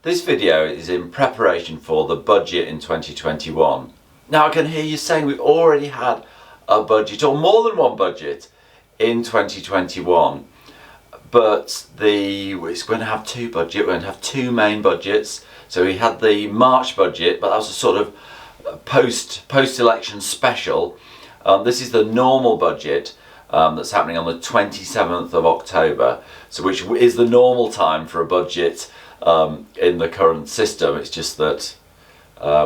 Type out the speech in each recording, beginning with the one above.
This video is in preparation for the budget in 2021. Now I can hear you saying we've already had a budget, or more than one budget, in 2021. But it's going to have two budgets. We're going to have two main budgets. So we had the March budget, but that was a sort of post-election special. This is the normal budget that's happening on the 27th of October, so which is the normal time for a budget in the current system. It's just that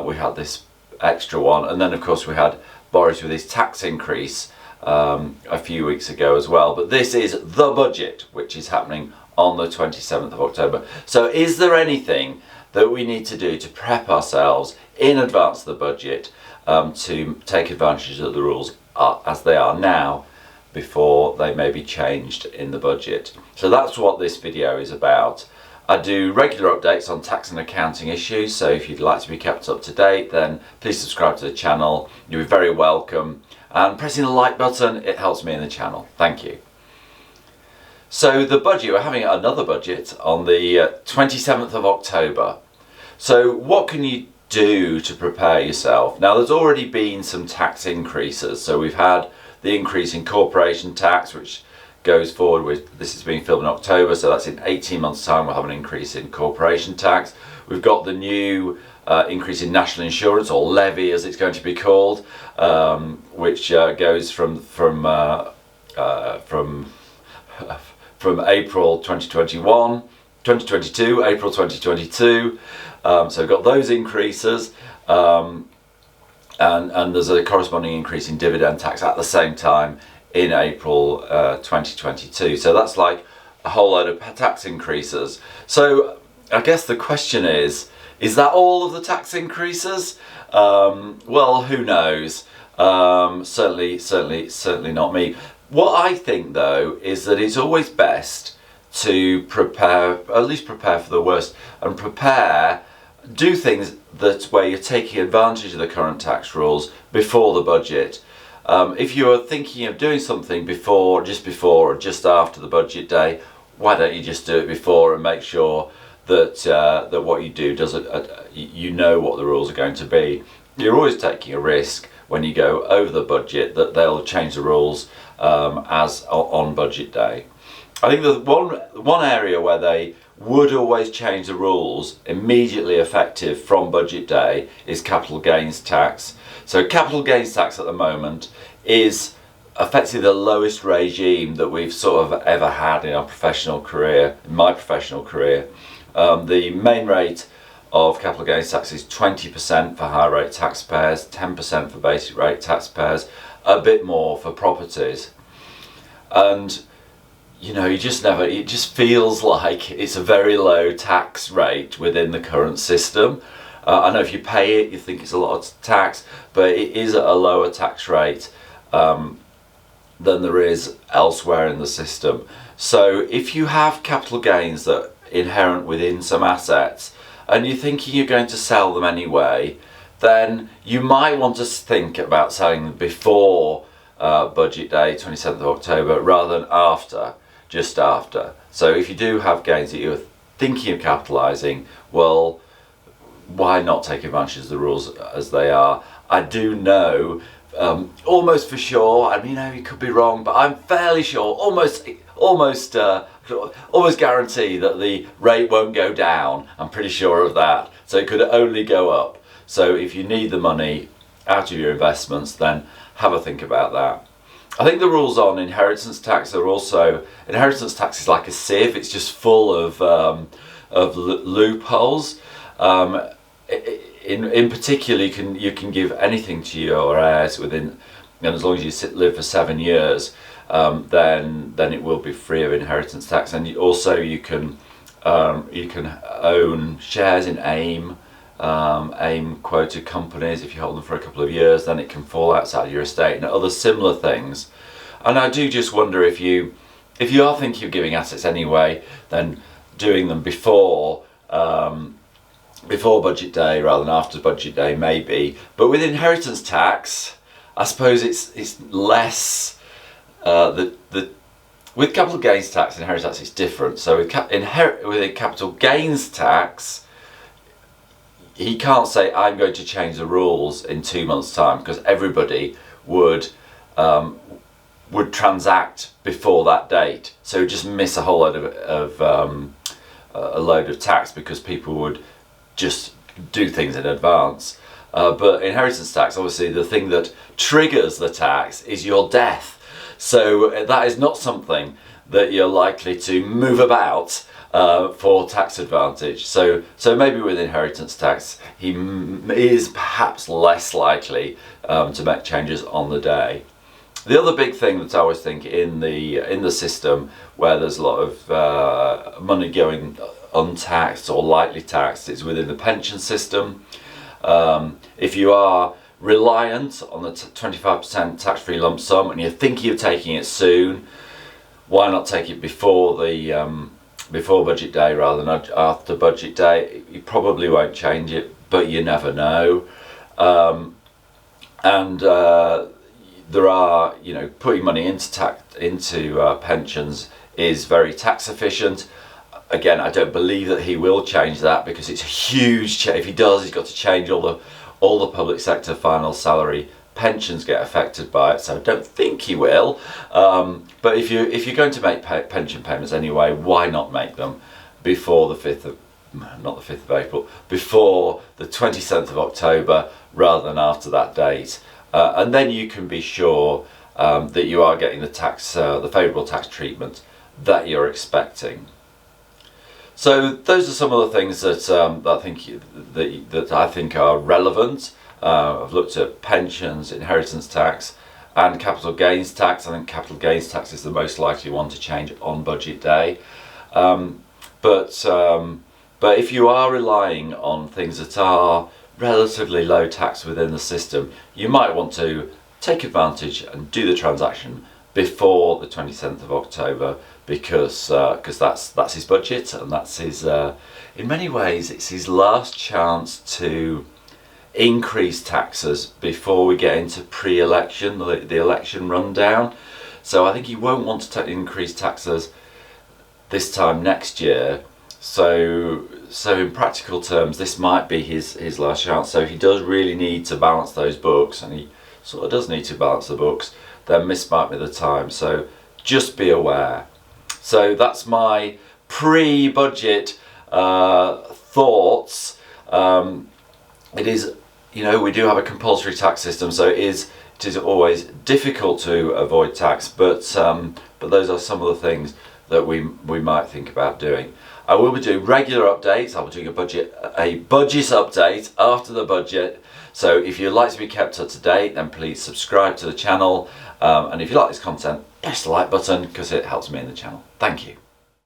we had this extra one, and then of course we had Boris with his tax increase a few weeks ago as well. But this is the budget which is happening on the 27th of October. So is there anything that we need to do to prep ourselves in advance of the budget to take advantage of the rules as they are now, before they may be changed in the budget? So that's what this video is about. I do regular updates on tax and accounting issues, so if you'd like to be kept up to date, then please subscribe to the channel. You'll be very welcome, and pressing the like button, it helps me in the channel. Thank you. So the budget, we're having another budget on the 27th of October. So what can you do to prepare yourself? Now there's already been some tax increases. So we've had the increase in corporation tax, which goes forward with, this is being filmed in October, so that's in 18 months time we'll have an increase in corporation tax. We've got the new increase in national insurance, or levy as it's going to be called, which goes from April 2022, April 2022. So we've got those increases, and there's a corresponding increase in dividend tax at the same time in April 2022. So that's like a whole load of tax increases. So I guess the question is that all of the tax increases? Well, who knows? Certainly not me. What I think though is that it's always best to prepare, at least prepare for the worst, and do things where you're taking advantage of the current tax rules before the budget. If you're thinking of doing something just before or just after the budget day, why don't you just do it before and make sure that what you do you know what the rules are going to be. You're always taking a risk when you go over the budget that they'll change the rules as on budget day. I think the one area where they would always change the rules immediately effective from budget day is capital gains tax. So capital gains tax at the moment is effectively the lowest regime that we've sort of ever had in our professional career, in my professional career. The main rate of capital gains tax is 20% for higher rate taxpayers, 10% for basic rate taxpayers, a bit more for properties. And you know, it just feels like it's a very low tax rate within the current system. I know if you pay it, you think it's a lot of tax, but it is at a lower tax rate than there is elsewhere in the system. So if you have capital gains that are inherent within some assets, and you're thinking you're going to sell them anyway, then you might want to think about selling them before budget day, 27th of October, rather than after. Just after. So if you do have gains that you're thinking of capitalising, well, why not take advantage of the rules as they are? I do know, almost for sure, I mean, you could be wrong, but I'm fairly sure, almost guarantee that the rate won't go down. I'm pretty sure of that. So it could only go up. So if you need the money out of your investments, then have a think about that. I think the rules on inheritance tax are also, inheritance tax is like a sieve. It's just full of loopholes. In particular, you can give anything to your heirs within, and as long as you live for 7 years, then it will be free of inheritance tax. And also you can own shares in AIM quoted companies. If you hold them for a couple of years, then it can fall outside your estate, and other similar things. And I do just wonder if you are thinking of giving assets anyway, then doing them before budget day rather than after budget day maybe. But with inheritance tax, I suppose it's less with capital gains tax and inheritance tax it's different. So with capital gains tax, he can't say, I'm going to change the rules in 2 months' time, because everybody would transact before that date. So just miss a whole load of tax, because people would just do things in advance. But inheritance tax, obviously, the thing that triggers the tax is your death. So that is not something that you're likely to move about for tax advantage. So maybe with inheritance tax, he is perhaps less likely to make changes on the day. The other big thing that I always think in the system, where there's a lot of money going untaxed or lightly taxed, is within the pension system. If you are reliant on the 25% tax-free lump sum and you're thinking of taking it soon, why not take it before budget day rather than after budget day? You probably won't change it, but you never know. There are, putting money into pensions is very tax efficient. Again, I don't believe that he will change that, because it's a huge change. If he does, he's got to change all the public sector final salary pensions get affected by it. So I don't think he will. But if you're going to make pension payments anyway, why not make them before the 5th of April, before the 27th of October, rather than after that date? And then you can be sure that you are getting the favourable tax treatment that you're expecting. So those are some of the things that I think are relevant. I've looked at pensions, inheritance tax, and capital gains tax. I think capital gains tax is the most likely one to change on budget day. But if you are relying on things that are relatively low tax within the system, you might want to take advantage and do the transaction before the 27th of October, because that's his budget, and that's his in many ways it's his last chance to increase taxes before we get into pre-election, the election rundown. So I think he won't want to increase taxes this time next year. So in practical terms, this might be his last chance. So if he does really need to balance those books, and he sort of does need to balance the books, then this might be the time. So just be aware. So that's my pre-budget thoughts. It is, we do have a compulsory tax system, so it is always difficult to avoid tax, but those are some of the things that we might think about doing. I will be doing regular updates. I'll be doing a budget update after the budget. So if you'd like to be kept up to date, then please subscribe to the channel. And if you like this content, press the like button, because it helps me in the channel. Thank you.